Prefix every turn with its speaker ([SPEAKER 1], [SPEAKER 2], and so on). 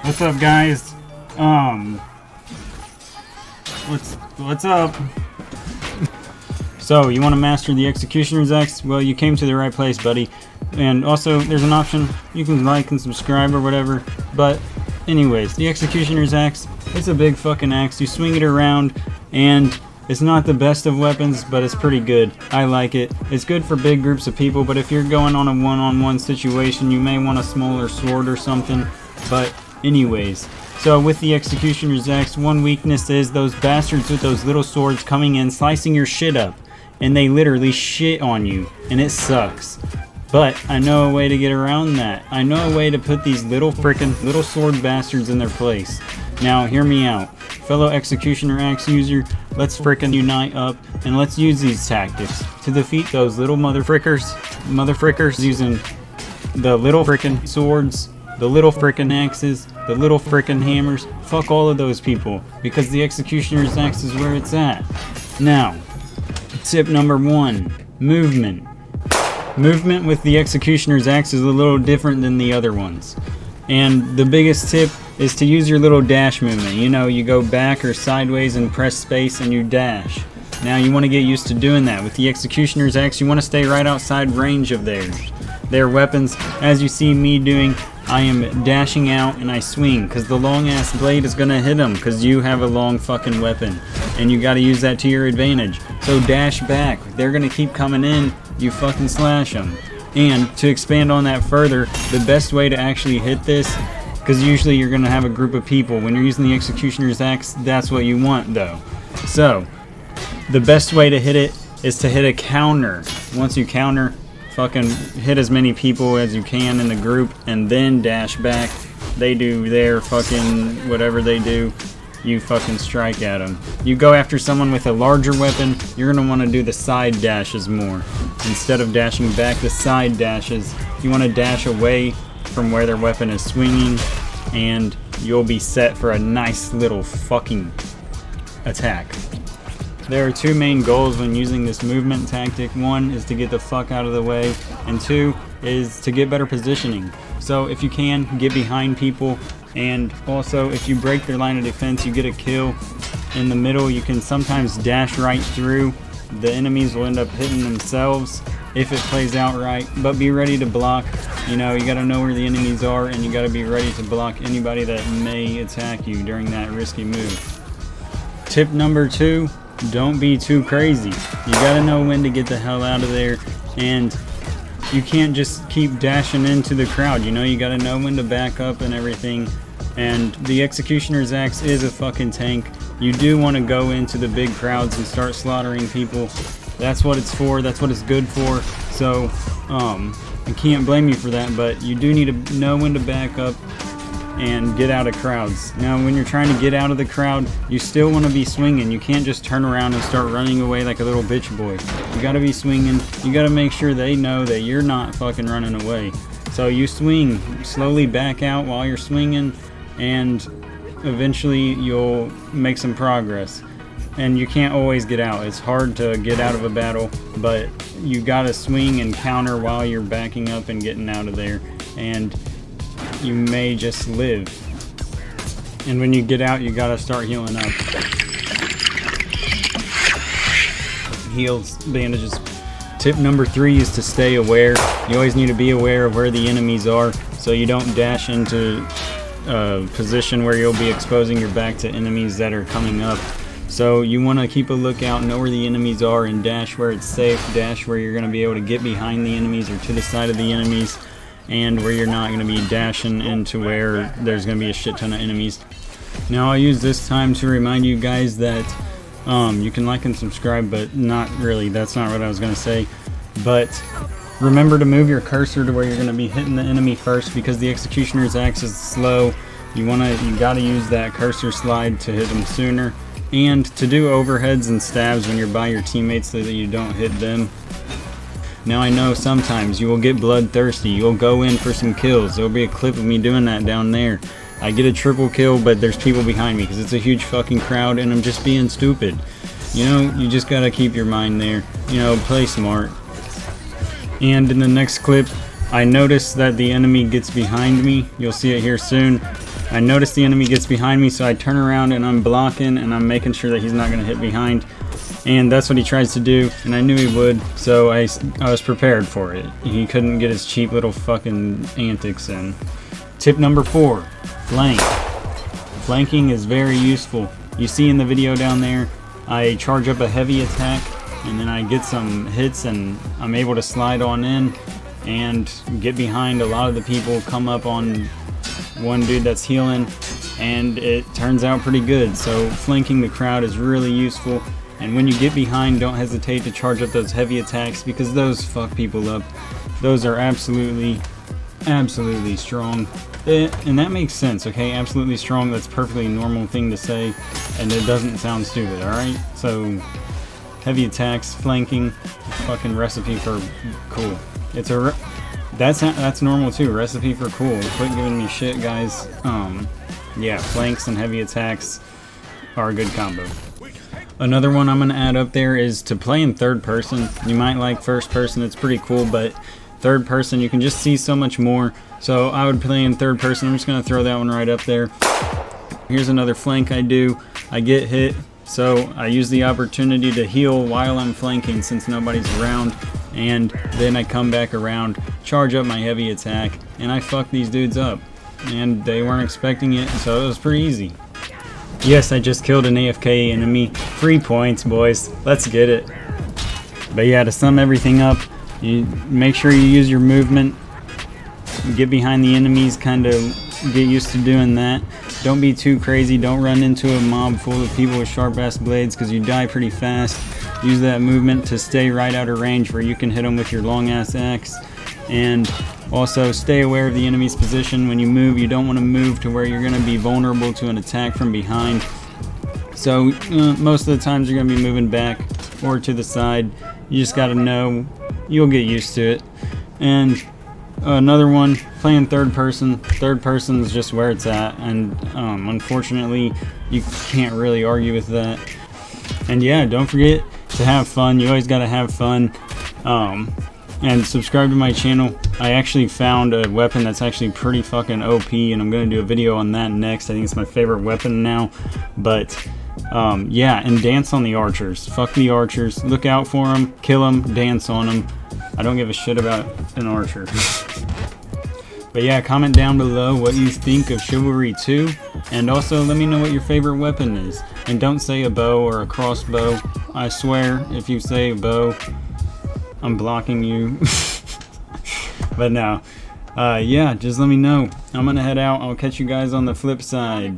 [SPEAKER 1] What's up, guys? What's up? So, you want to master the Executioner's Axe? Well, you came to the right place, buddy. And also, there's an option. You can like and subscribe or whatever. But, anyways, the Executioner's Axe, it's a big fucking axe. You swing it around, and it's not the best of weapons, but it's pretty good. I like it. It's good for big groups of people, but if you're going on a one-on-one situation, you may want a smaller sword or something. But, anyways, so with the Executioner's Axe, one weakness is those bastards with those little swords coming in, slicing your shit up. And they literally shit on you, and it sucks. But I know a way to get around that. I know a way to put these little sword bastards in their place. Now, hear me out. Fellow Executioner Axe user, let's frickin' unite up, and let's use these tactics to defeat those little motherfrickers using the little frickin' swords, the little frickin' axes, the little frickin' hammers. Fuck all of those people, because the Executioner's Axe is where it's at. Now, tip number 1, movement. Movement with the Executioner's Axe is a little different than the other ones. And the biggest tip is to use your little dash movement. You know, you go back or sideways and press space and you dash. Now you want to get used to doing that. With the Executioner's Axe, you want to stay right outside range of their weapons. As you see me doing, I am dashing out and I swing, because the long ass blade is going to hit them, because you have a long fucking weapon. And you got to use that to your advantage. So dash back. They're going to keep coming in, you fucking slash them. And to expand on that further, the best way to actually hit this, because usually you're going to have a group of people. When you're using the Executioner's Axe, that's what you want though. So, the best way to hit it is to hit a counter. Once you counter, fucking hit as many people as you can in the group, and then dash back. They do their fucking whatever they do. You fucking strike at them. You go after someone with a larger weapon, you're going to want to do the side dashes more. Instead of dashing back, the side dashes, you want to dash away from where their weapon is swinging, and you'll be set for a nice little fucking attack. There are two main goals when using this movement tactic. One is to get the fuck out of the way, and two is to get better positioning. So if you can, get behind people, and also if you break their line of defense, you get a kill in the middle. You can sometimes dash right through. The enemies will end up hitting themselves if it plays out right, but be ready to block. You know, you gotta know where the enemies are, and you gotta be ready to block anybody that may attack you during that risky move. Tip number 2, don't be too crazy. You gotta know when to get the hell out of there, and you can't just keep dashing into the crowd. You know, you gotta know when to back up and everything. And the Executioner's Axe is a fucking tank. You do want to go into the big crowds and start slaughtering people. That's what it's for. That's what it's good for. So, I can't blame you for that, but you do need to know when to back up and get out of crowds. Now, when you're trying to get out of the crowd, you still want to be swinging. You can't just turn around and start running away like a little bitch boy. You gotta be swinging. You gotta make sure they know that you're not fucking running away. So you swing, slowly back out while you're swinging, and eventually you'll make some progress. And you can't always get out. It's hard to get out of a battle, but you gotta swing and counter while you're backing up and getting out of there, and you may just live. And when you get out, you gotta start healing up. Heals, bandages. Tip number 3 is to stay aware. You always need to be aware of where the enemies are, so you don't dash into a position where you'll be exposing your back to enemies that are coming up. So you want to keep a lookout, know where the enemies are, and dash where it's safe. Dash where you're going to be able to get behind the enemies or to the side of the enemies, and where you're not going to be dashing into where there's going to be a shit ton of enemies. Now I'll use this time to remind you guys that you can like and subscribe, but not really. That's not what I was going to say. But remember to move your cursor to where you're going to be hitting the enemy first, because the Executioner's Axe is slow. You gotta use that cursor slide to hit them sooner, and to do overheads and stabs when you're by your teammates so that you don't hit them. Now I know sometimes you will get bloodthirsty. You'll go in for some kills. There'll be a clip of me doing that down there. I get a triple kill, but there's people behind me because it's a huge fucking crowd and I'm just being stupid. You know, you just gotta keep your mind there. You know, play smart. And in the next clip, I notice that the enemy gets behind me. You'll see it here soon. I notice the enemy gets behind me, so I turn around and I'm blocking and I'm making sure that he's not going to hit behind. And that's what he tries to do, and I knew he would, so I was prepared for it. He couldn't get his cheap little fucking antics in. Tip number 4, flank. Flanking is very useful. You see in the video down there, I charge up a heavy attack, and then I get some hits, and I'm able to slide on in and get behind a lot of the people, come up on one dude that's healing, and it turns out pretty good. So flanking the crowd is really useful. And when you get behind, don't hesitate to charge up those heavy attacks, because those fuck people up. Those are absolutely strong. And that makes sense, okay? Absolutely strong, that's a perfectly normal thing to say, and it doesn't sound stupid, alright? So, heavy attacks, flanking, fucking recipe for cool. It's a... That's normal too, recipe for cool. Quit giving me shit, guys. Yeah, flanks and heavy attacks are a good combo. Another one I'm going to add up there is to play in third person. You might like first person, it's pretty cool, but third person you can just see so much more. So I would play in third person. I'm just going to throw that one right up there. Here's another flank I do. I get hit, so I use the opportunity to heal while I'm flanking since nobody's around. And then I come back around, charge up my heavy attack, and I fuck these dudes up. And they weren't expecting it, so it was pretty easy. Yes, I just killed an AFK enemy. 3 points, boys. Let's get it. But yeah, to sum everything up, you make sure you use your movement. Get behind the enemies, kind of get used to doing that. Don't be too crazy. Don't run into a mob full of people with sharp-ass blades, because you die pretty fast. Use that movement to stay right out of range where you can hit them with your long-ass axe. And also stay aware of the enemy's position. When you move, you don't want to move to where you're going to be vulnerable to an attack from behind. So most of the times you're going to be moving back or to the side. You just got to know. You'll get used to it. And another one, playing third person. Third person is just where it's at, and unfortunately you can't really argue with that. And yeah, don't forget to have fun. You always got to have fun. And subscribe to my channel. I actually found a weapon that's actually pretty fucking OP, and I'm going to do a video on that next. I think it's my favorite weapon now. But yeah, and dance on the archers. Fuck the archers. Look out for them, kill them, dance on them. I don't give a shit about an archer. But yeah, comment down below what you think of Chivalry 2. And also let me know what your favorite weapon is. And don't say a bow or a crossbow. I swear, if you say a bow, I'm blocking you. But no. Yeah, just let me know. I'm gonna head out. I'll catch you guys on the flip side.